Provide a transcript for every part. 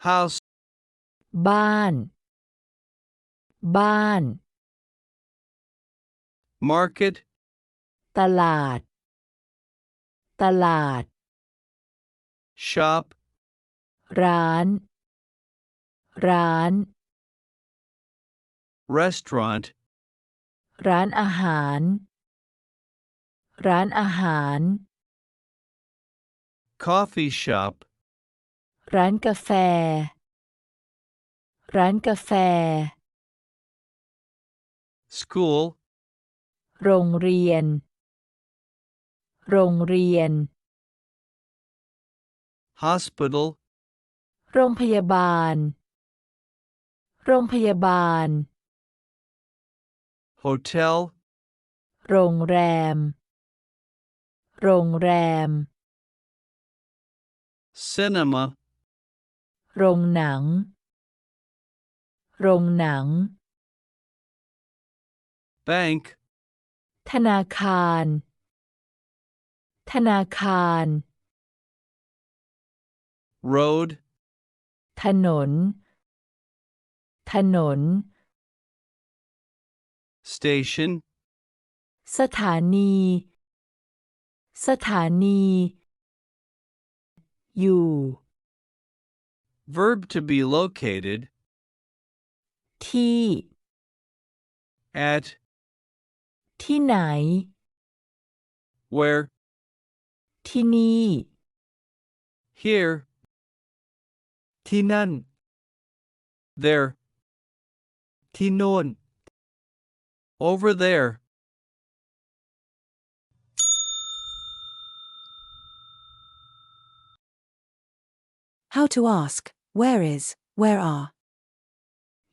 house บ้าน บ้าน market ตลาด ตลาด shop ร้าน ร้าน restaurant ร้านอาหาร ร้านอาหาร coffee shop ร้านกาแฟ ร้านกาแฟ school โรงเรียน โรงเรียน hospital โรงพยาบาล โรงพยาบาล hotel โรงแรม โรงแรม cinema โรงหนัง โรงหนัง bank ธนาคาร ธนาคาร road ถนน ถนน station สถานี สถานี อยู่ verb to be located ที่ at ที่ไหน where ที่นี่ here ที่นั่น there ที่โน่น over there How to ask, where is, where are,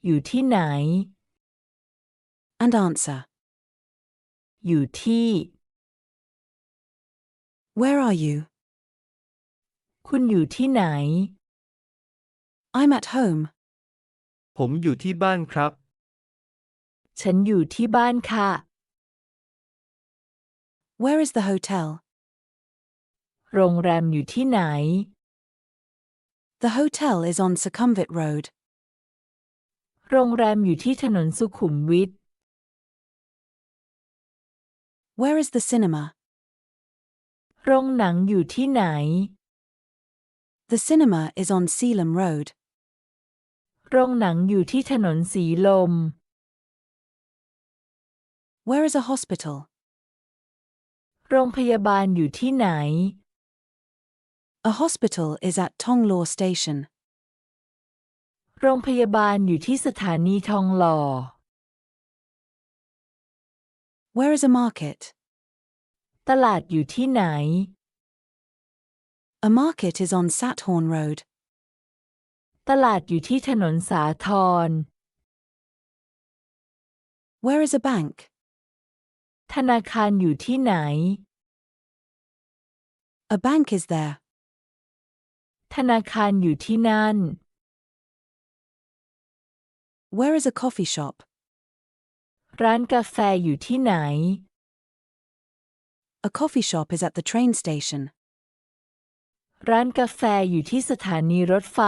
อยู่ที่ไหน and answer, อยู่ที่ where are you? คุณอยู่ที่ไหน I'm at home. ผมอยู่ที่บ้านครับ ฉันอยู่ที่บ้านค่ะ Where is the hotel? โรงแรมอยู่ที่ไหน The hotel is on Sukhumvit Road. โรงแรมอยู่ที่ถนนสุขุมวิท Where is the cinema? โรงหนังอยู่ที่ไหน The cinema is on Selam Road. โรงหนังอยู่ที่ถนนสีลม Where is a hospital? โรงพยาบาลอยู่ที่ไหน A hospital is at Tonglaw Station. โรงพยาบาลอยู่ที่สถานีทองหล่อ Where is a market? ตลาดอยู่ที่ไหน A market is on Sathorn Road. ตลาดอยู่ที่ถนนสาทร Where is a bank? ธนาคารอยู่ที่ไหน A bank is there. ธนาคารอยู่ที่นั่น Where is a coffee shop? ร้านกาแฟอยู่ที่ไหน A coffee shop is at the train station. ร้านกาแฟอยู่ที่สถานีรถไฟ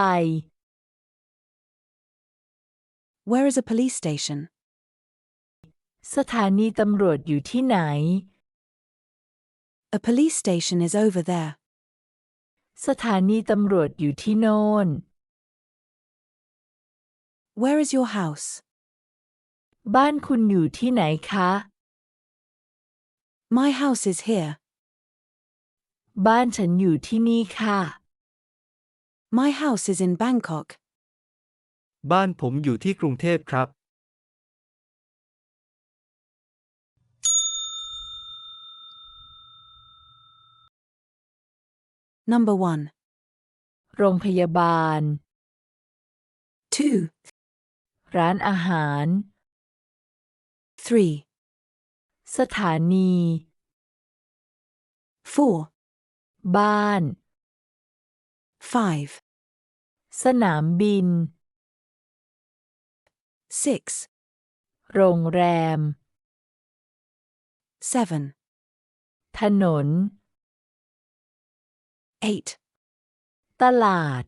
Where is a police station? สถานีตำรวจอยู่ที่ไหน A police station is over there. สถานีตำรวจอยู่ที่โน่น Where is your house? บ้านคุณอยู่ที่ไหนคะ My house is here. บ้านฉันอยู่ที่นี่ค่ะ My house is in Bangkok. บ้านผมอยู่ที่กรุงเทพครับ Number 1. โรงพยาบาล 2. ร้านอาหาร 3. สถานี 4. บ้าน 5. สนามบิน 6. โรงแรม 7. ถนน 8. ตลาด